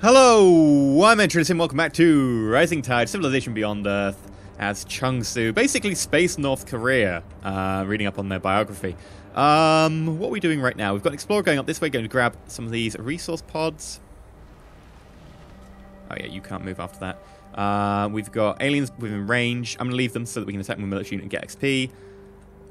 Hello, I'm EnterElysium. Welcome back to Rising Tide, Civilization Beyond Earth as Chungsu. Basically, Space North Korea. Reading up on their biography. What are we doing right now? We've got an explorer going up this way, going to grab some of these resource pods. Oh yeah, you can't move after that. We've got aliens within range. I'm going to leave them so that we can attack them with a military unit and get XP.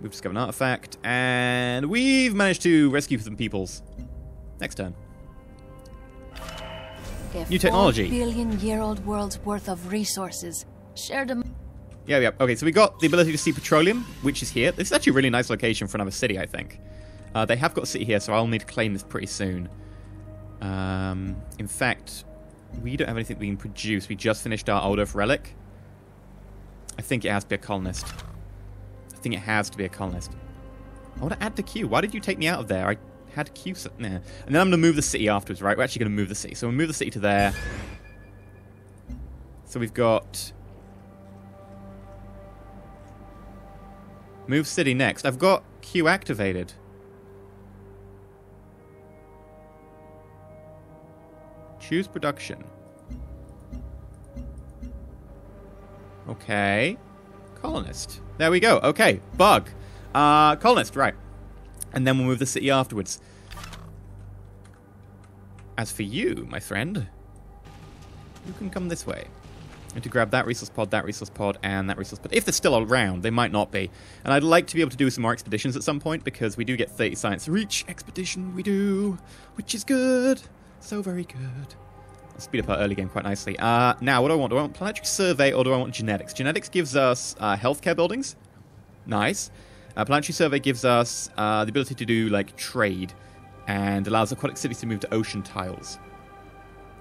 We've discovered an artifact, and we've managed to rescue some peoples. Next turn. New technology. 4 billion-year-old world's worth of resources shared among... Yeah. Okay, so we got the ability to see petroleum, which is here. This is actually a really nice location for another city, I think. They have got a city here, so I'll need to claim this pretty soon. In fact, we don't have anything we can produce. We just finished our Old Earth relic. I think it has to be a colonist. I think it has to be a colonist. I want to add to queue. Why did you take me out of there? I had queue... Nah. And then I'm going to move the city afterwards, right? We're actually going to move the city. So we'll move the city to there. So we've got... Move city next. I've got queue activated. Choose production. Okay. Colonist. There we go. Okay. Bug. Colonist, right. And then we'll move the city afterwards. As for you, my friend, you can come this way. And to grab that resource pod, and that resource pod. If they're still around, they might not be. And I'd like to be able to do some more expeditions at some point, because we do get 30 science reach expedition, we do, which is good. So very good. I'll speed up our early game quite nicely. Now, what do I want? Do I want planetary survey, or do I want genetics? Genetics gives us healthcare buildings. Nice. Planetary survey gives us the ability to do, like, trade, and allows aquatic cities to move to ocean tiles.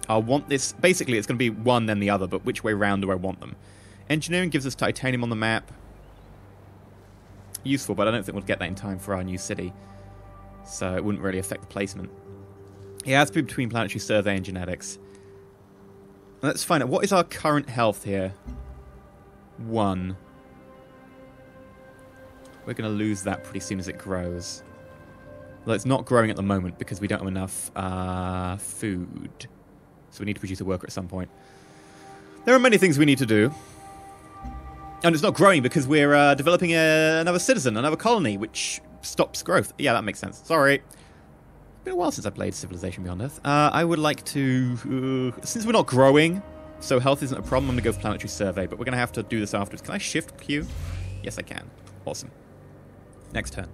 I'll want this... Basically, it's going to be one, then the other, but which way round do I want them? Engineering gives us titanium on the map. Useful, but I don't think we'll get that in time for our new city. So it wouldn't really affect the placement. It has to be between planetary survey and genetics. Let's find out. What is our current health here? 1. We're going to lose that pretty soon as it grows. Well, it's not growing at the moment because we don't have enough food. So we need to produce a worker at some point. There are many things we need to do. And it's not growing because we're developing another citizen, another colony, which stops growth. Yeah, that makes sense. Sorry. It's been a while since I played Civilization Beyond Earth. I would like to... since we're not growing, so health isn't a problem, I'm going to go for planetary survey. But we're going to have to do this afterwards. Can I shift Q? Yes, I can. Awesome. Next turn.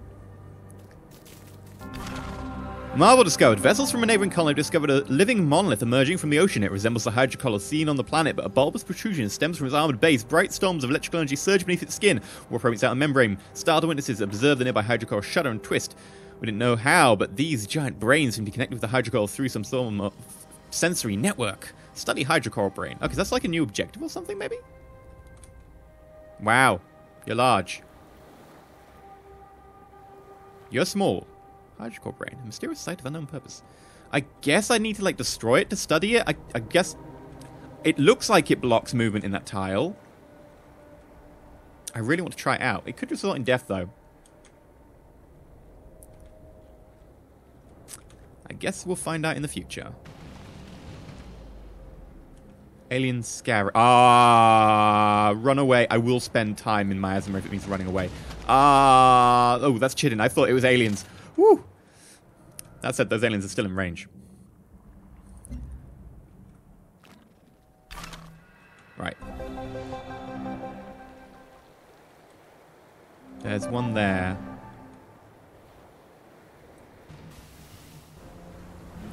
Marvel discovered. Vessels from a neighboring colony discovered a living monolith emerging from the ocean. It resembles the hydrocolor seen on the planet, but a bulbous protrusion stems from its armored base. Bright storms of electrical energy surge beneath its skin. Warp from its outer membrane. Startled witnesses observed the nearby hydrocolor shudder and twist. We didn't know how, but these giant brains seem to connect with the hydrocolor through some sort of sensory network. Study hydrocolor brain. Okay, that's like a new objective or something, maybe? Wow. You're large. You're small. Hydrocore brain. A mysterious site of unknown purpose. I guess I need to, like, destroy it to study it. I guess... It looks like it blocks movement in that tile. I really want to try it out. It could result in death, though. I guess we'll find out in the future. Alien scar... run away. I will spend time in miasma if it means running away. Oh, that's cheating. I thought it was aliens. Woo! That said, those aliens are still in range. Right. There's one there.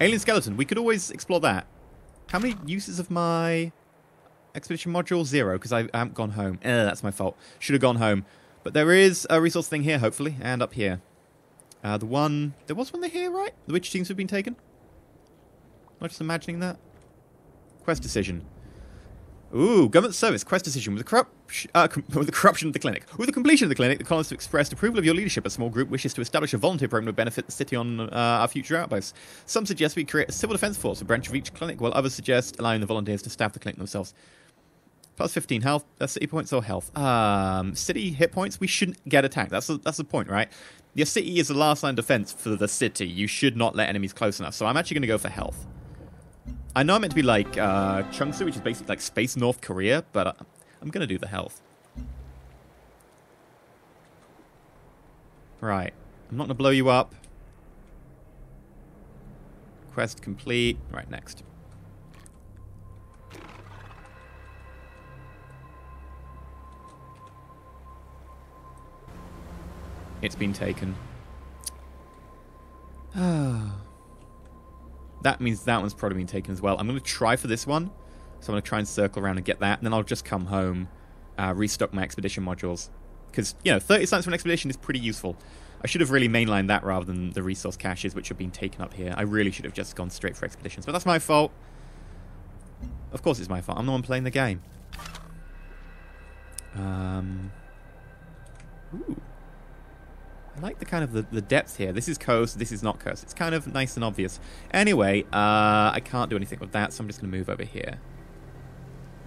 Alien skeleton. We could always explore that. How many uses of my expedition module? 0, because I haven't gone home. That's my fault. Should have gone home. But there is a resource thing here, hopefully, and up here. There was one here, right? Which seems to have been taken? Am I just imagining that? Quest decision. Ooh, government service, quest decision. With the corruption of the clinic. With the completion of the clinic, the colonists have expressed approval of your leadership. A small group wishes to establish a volunteer program to benefit the city on our future outposts. Some suggest we create a civil defense force, a branch of each clinic, while others suggest allowing the volunteers to staff the clinic themselves. Plus 15 health, city points or health. City hit points, we shouldn't get attacked. That's the point, right? Your city is the last line of defense for the city. You should not let enemies close enough. So I'm actually going to go for health. I know I'm meant to be like Chungsu, which is basically like space North Korea, but I'm going to do the health. Right. I'm not going to blow you up. Quest complete. Right, next. It's been taken. That means that one's probably been taken as well. I'm going to try for this one. So I'm going to try and circle around and get that. And then I'll just come home, restock my expedition modules. Because, you know, 30 science for an expedition is pretty useful. I should have really mainlined that rather than the resource caches, which have been taken up here. I really should have just gone straight for expeditions. But that's my fault. Of course it's my fault. I'm the one playing the game. Ooh. I like the kind of the depth here. This is coast, this is not coast. It's kind of nice and obvious. Anyway, I can't do anything with that, so I'm just going to move over here.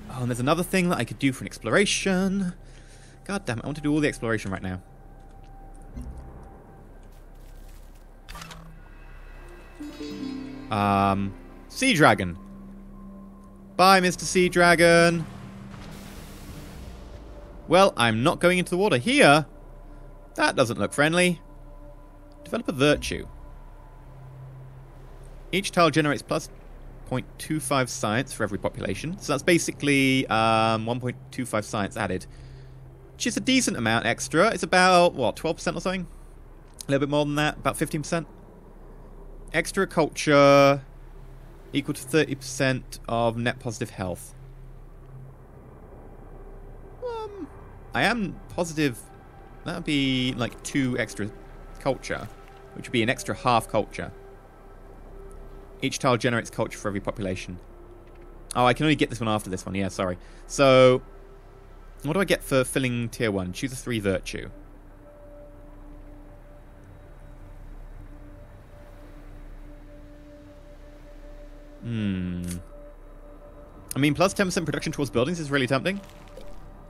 Oh, and there's another thing that I could do for an exploration. God damn it, I want to do all the exploration right now. Sea Dragon. Bye, Mr. Sea Dragon. Well, I'm not going into the water here. That doesn't look friendly. Develop a virtue. Each tile generates plus 0.25 science for every population. So that's basically 1.25 science added. Which is a decent amount extra. It's about, what, 12% or something? A little bit more than that. About 15%. Extra culture equal to 30% of net positive health. I am positive that would be like 2 extra culture, which would be an extra half culture. Each tile generates culture for every population. Oh, I can only get this one after this one. Yeah, sorry. So, what do I get for filling tier 1? Choose a 3 virtue. I mean, plus 10% production towards buildings is really tempting.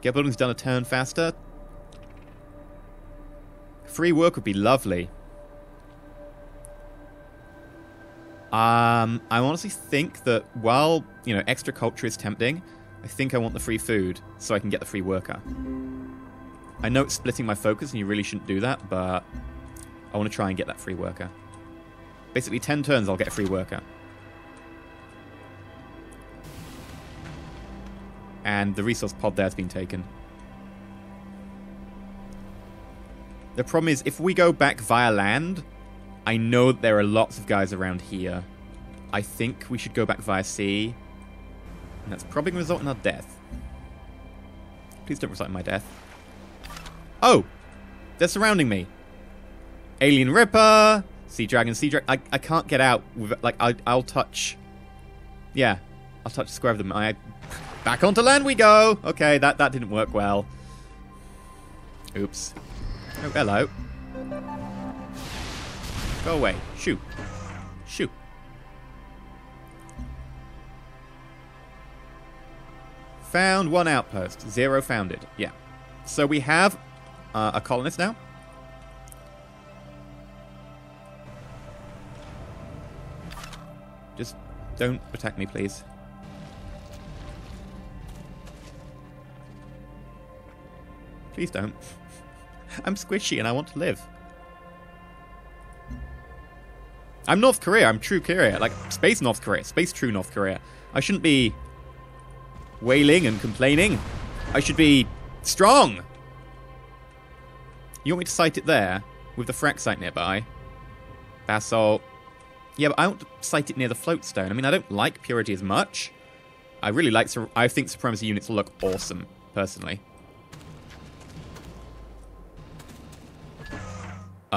Get buildings done a turn faster. Free work would be lovely. I honestly think that while, you know, extra culture is tempting, I think I want the free food so I can get the free worker. I know it's splitting my focus and you really shouldn't do that, but I want to try and get that free worker. Basically, 10 turns I'll get a free worker. And the resource pod there has been taken. The problem is, if we go back via land, I know that there are lots of guys around here. I think we should go back via sea. And that's probably going to result in our death. Please don't result in my death. Oh! They're surrounding me. Alien Ripper! Sea Dragon, Sea Dragon. I can't get out. With, like, I'll touch... Yeah. I'll touch the square of them. Back onto land we go! Okay, that didn't work well. Oops. Oh, hello. Go away. Shoot. Shoot. Found 1 outpost. 0 founded. Yeah. So we have a colonist now. Just don't attack me, please. Please don't. I'm squishy and I want to live. I'm North Korea. I'm true Korea. Like, space North Korea. Space true North Korea. I shouldn't be wailing and complaining. I should be strong. You want me to site it there? With the frac site nearby? Basalt. Yeah, but I want to site it near the float stone. I mean, I don't like purity as much. I really like... I think supremacy units look awesome, personally.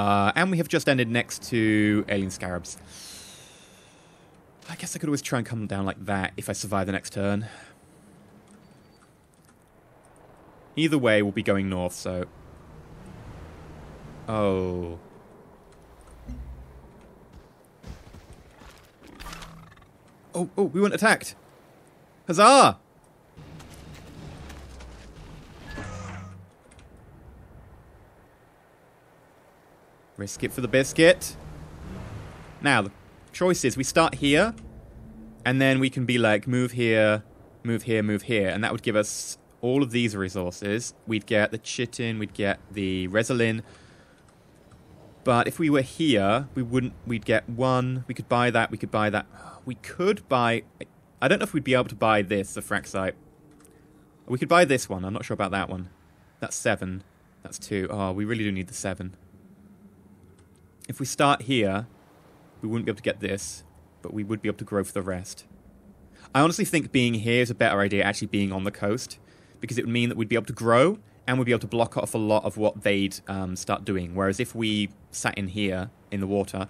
And we have just ended next to alien scarabs. I guess I could always try and come down like that if I survive the next turn. Either way, we'll be going north, so... Oh. Oh, we weren't attacked. Huzzah! Risk it for the biscuit. Now, the choice is we start here, And then we can be like, move here, move here, move here. And that would give us all of these resources. We'd get the chitin, we'd get the resolin. But if we were here, we'd get one. We could buy that, we could buy that. We could buy... I don't know if we'd be able to buy this, the Fraxite. We could buy this one. I'm not sure about that one. That's 7. That's 2. Oh, we really do need the 7. If we start here, we wouldn't be able to get this, but we would be able to grow for the rest. I honestly think being here is a better idea, actually being on the coast, because it would mean that we'd be able to grow, and we'd be able to block off a lot of what they'd start doing. Whereas if we sat in here, in the water,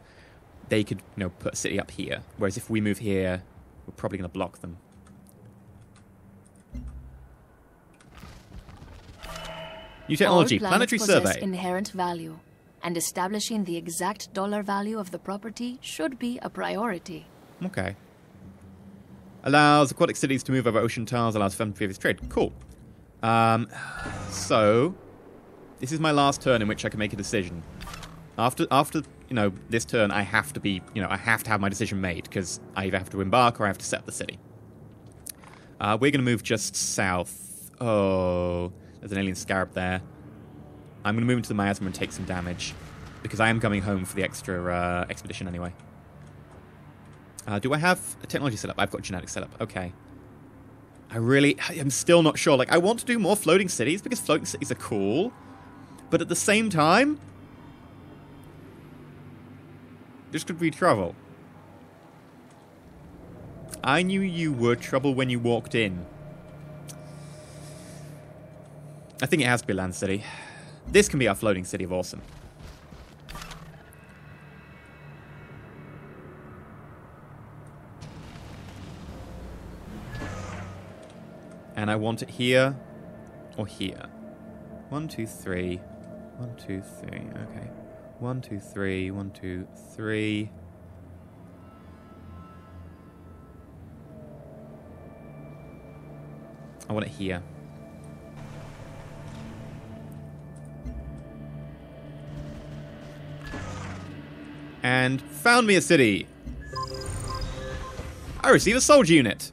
they could, put a city up here. Whereas if we move here, we're probably going to block them. New technology, planetary survey. Inherent value, and establishing the exact dollar value of the property should be a priority. Okay. Allows aquatic cities to move over ocean tiles, allows firm previous trade. Cool. So, this is my last turn in which I can make a decision. After this turn, I have to be, I have to have my decision made, because I either have to embark or I have to set up the city. We're going to move just south. Oh, there's an alien scarab there. I'm going to move into the miasma and take some damage, because I am coming home for the extra expedition anyway. Do I have a technology set up? I've got genetic set up. Okay. I'm still not sure. Like, I want to do more floating cities, because floating cities are cool. But at the same time, this could be trouble. I knew you were trouble when you walked in. I think it has to be a land city. This can be our floating city of awesome. And I want it here or here. 1, 2, 3. 1, 2, 3. Okay. 1, 2, 3. 1, 2, 3. I want it here. And found me a city. I receive a soldier unit.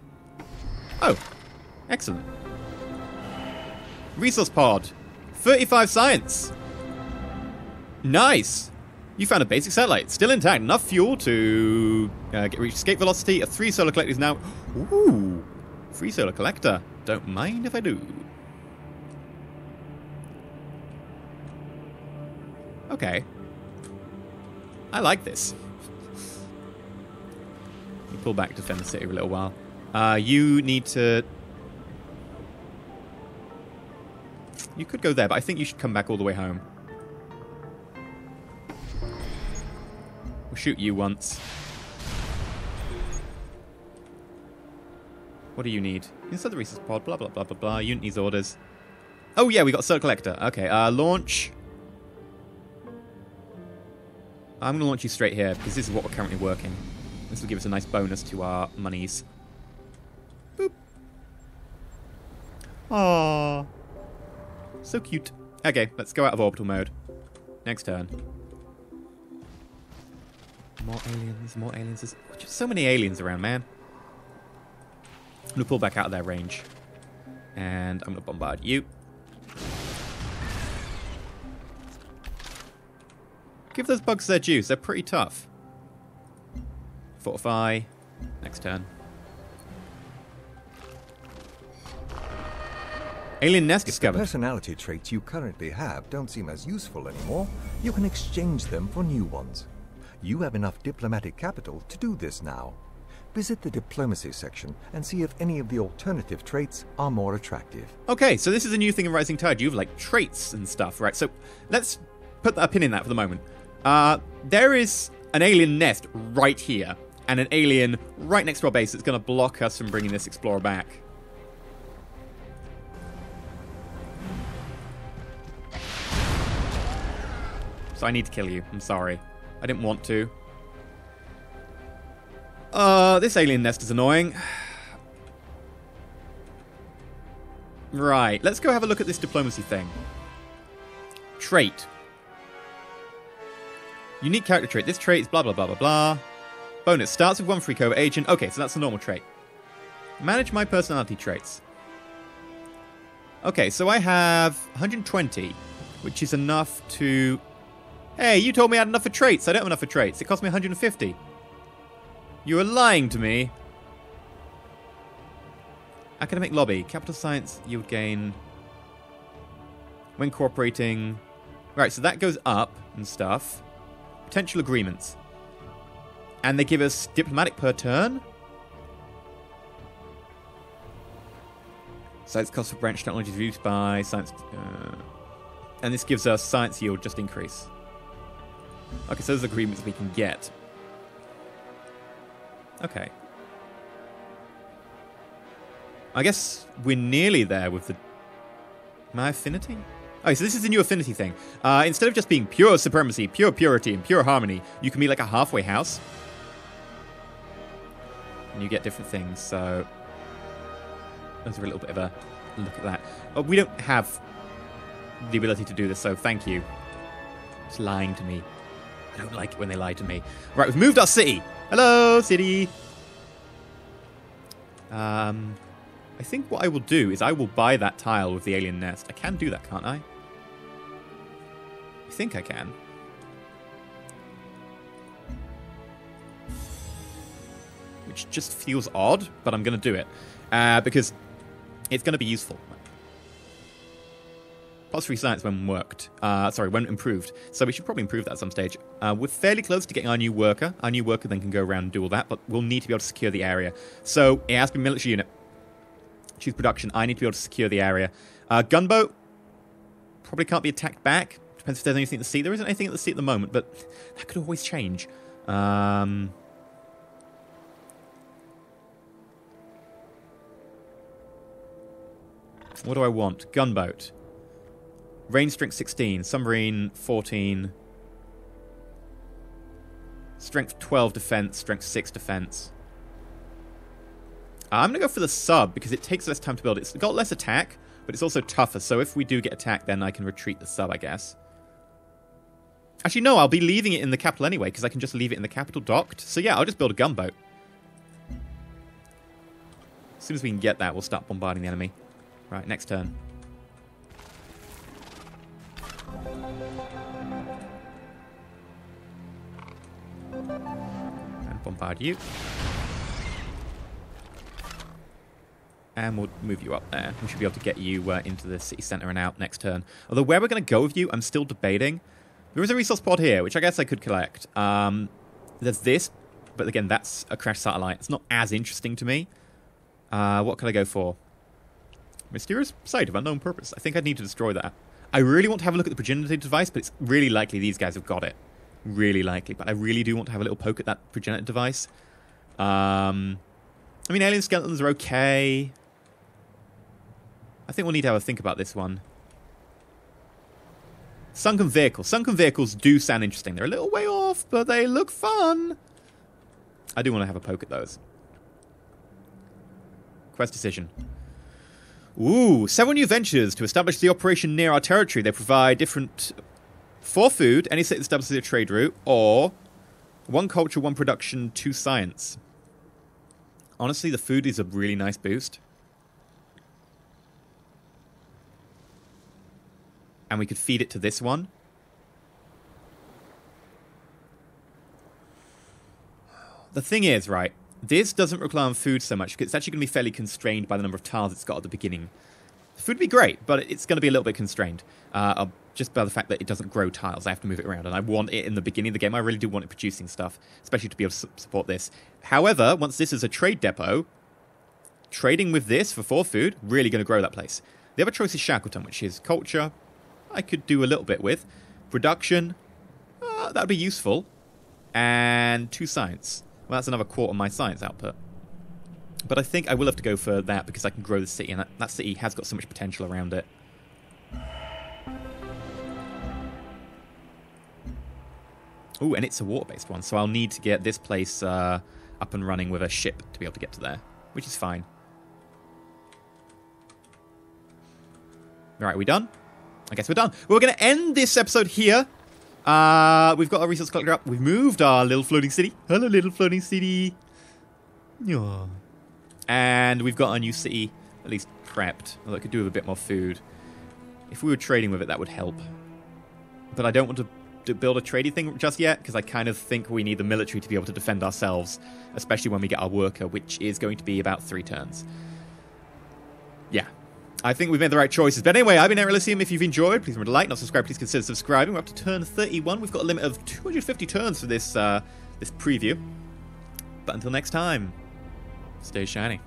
Oh, excellent. Resource pod. 35 science. Nice. You found a basic satellite. Still intact. Enough fuel to reach escape velocity. A 3 solar collector is now... Ooh. 3 solar collector. Don't mind if I do. Okay. I like this. You pull back to defend the city for a little while. You need to... You could go there, but I think you should come back all the way home. We'll shoot you once. What do you need? Inside the resource pod, blah, blah, blah, blah, blah. Unit needs orders. Oh, yeah, we got Solar Collector. Okay, launch. I'm going to launch you straight here, because this is what we're currently working. This will give us a nice bonus to our monies. Boop. Aww. So cute. Okay, let's go out of orbital mode. Next turn. More aliens, more aliens. There's just so many aliens around, man. I'm going to pull back out of their range. And I'm going to bombard you. Give those bugs their juice. They're pretty tough. Fortify. Next turn. Alien nest discovered. If the personality traits you currently have don't seem as useful anymore, you can exchange them for new ones. You have enough diplomatic capital to do this now. Visit the diplomacy section and see if any of the alternative traits are more attractive. Okay, so this is a new thing in Rising Tide. You have, like, traits and stuff, right? So let's put a pin in that for the moment. There is an alien nest right here, and an alien right next to our base that's going to block us from bringing this explorer back. So I need to kill you. I'm sorry. I didn't want to. This alien nest is annoying. Right, let's go have a look at this diplomacy thing. Trait. Unique character trait. This trait is blah, blah, blah, blah, blah. Bonus. Starts with 1 free covert agent. Okay, so that's a normal trait. Manage my personality traits. Okay, so I have 120, which is enough to... Hey, you told me I had enough for traits. I don't have enough for traits. It cost me 150. You were lying to me. Academic lobby. Capital science, you would gain... When cooperating... Right, so that goes up and stuff. Potential agreements. And they give us diplomatic per turn. Science cost for branch technology reduced by science... and this gives us science yield just increase. Okay, so those are agreements we can get. Okay. I guess we're nearly there with the... My affinity? Oh, so this is the new affinity thing. Instead of just being pure supremacy, pure purity, and pure harmony, you can be like a halfway house. And you get different things, so... There's a little bit of a look at that. Oh, we don't have the ability to do this, so thank you. It's lying to me. I don't like it when they lie to me. Right, we've moved our city. Hello, city. I think what I will do is I will buy that tile with the alien nest. I can do that, can't I? I think I can. Which just feels odd, but I'm going to do it. Because it's going to be useful. +3 science when worked. When improved. So we should probably improve that at some stage. We're fairly close to getting our new worker. Our new worker then can go around and do all that, but we'll need to be able to secure the area. So it has to be a military unit. Choose production. I need to be able to secure the area. Gunboat. Probably can't be attacked back. Depends if there's anything at the sea. There isn't anything at the sea at the moment, but that could always change. What do I want? Gunboat. Range strength 16. Submarine 14. Strength 12 defense. Strength 6 defense. I'm going to go for the sub because it takes less time to build. It's got less attack, but it's also tougher. So if we do get attacked, then I can retreat the sub, I guess. Actually, no, I'll be leaving it in the capital anyway because I can just leave it in the capital docked. So yeah, I'll just build a gunboat. As soon as we can get that, we'll start bombarding the enemy. Right, next turn. And bombard you. And we'll move you up there. We should be able to get you into the city centre and out next turn. Although where we're going to go with you, I'm still debating. There is a resource pod here, which I guess I could collect. There's this, but again, that's a crashed satellite. It's not as interesting to me. What can I go for? Mysterious site of unknown purpose. I think I'd need to destroy that. I really want to have a look at the progenitor device, but it's really likely these guys have got it. Really likely. But I really do want to have a little poke at that progenitor device. I mean, alien skeletons are okay. I think we'll need to have a think about this one. Sunken vehicles. Sunken vehicles do sound interesting. They're a little way off, but they look fun. I do want to have a poke at those. Quest decision. Ooh, several new ventures to establish the operation near our territory. They provide different... For food, any state establishes a trade route, or 1 culture, 1 production, 2 science. Honestly, the food is a really nice boost. And we could feed it to this one. The thing is, right, this doesn't rely on food so much, because it's actually going to be fairly constrained by the number of tiles it's got at the beginning. The food would be great, but it's going to be a little bit constrained. Just by the fact that it doesn't grow tiles. I have to move it around, and I want it in the beginning of the game. I really do want it producing stuff, especially to be able to support this. However, once this is a trade depot, trading with this for 4 food, really going to grow that place. The other choice is Shackleton, which is culture. I could do a little bit with. Production, that would be useful. And 2 science. Well, that's another quarter of my science output. But I think I will have to go for that because I can grow the city, and that city has got so much potential around it. Ooh, and it's a water-based one, so I'll need to get this place up and running with a ship to be able to get to there, which is fine. All right, are we done? I guess we're done. We're going to end this episode here. We've got our resource collector up. We've moved our little floating city. Hello, little floating city. Yeah. And we've got our new city, at least prepped. Although it could do with a bit more food. If we were trading with it, that would help. But I don't want to build a trading thing just yet, because I kind of think we need the military to be able to defend ourselves, especially when we get our worker, which is going to be about 3 turns. Yeah. I think we've made the right choices. But anyway, I've been EnterElysium. If you've enjoyed, please remember to like, not subscribe. Please consider subscribing. We're up to turn 31. We've got a limit of 250 turns for this this preview. But until next time, stay shiny.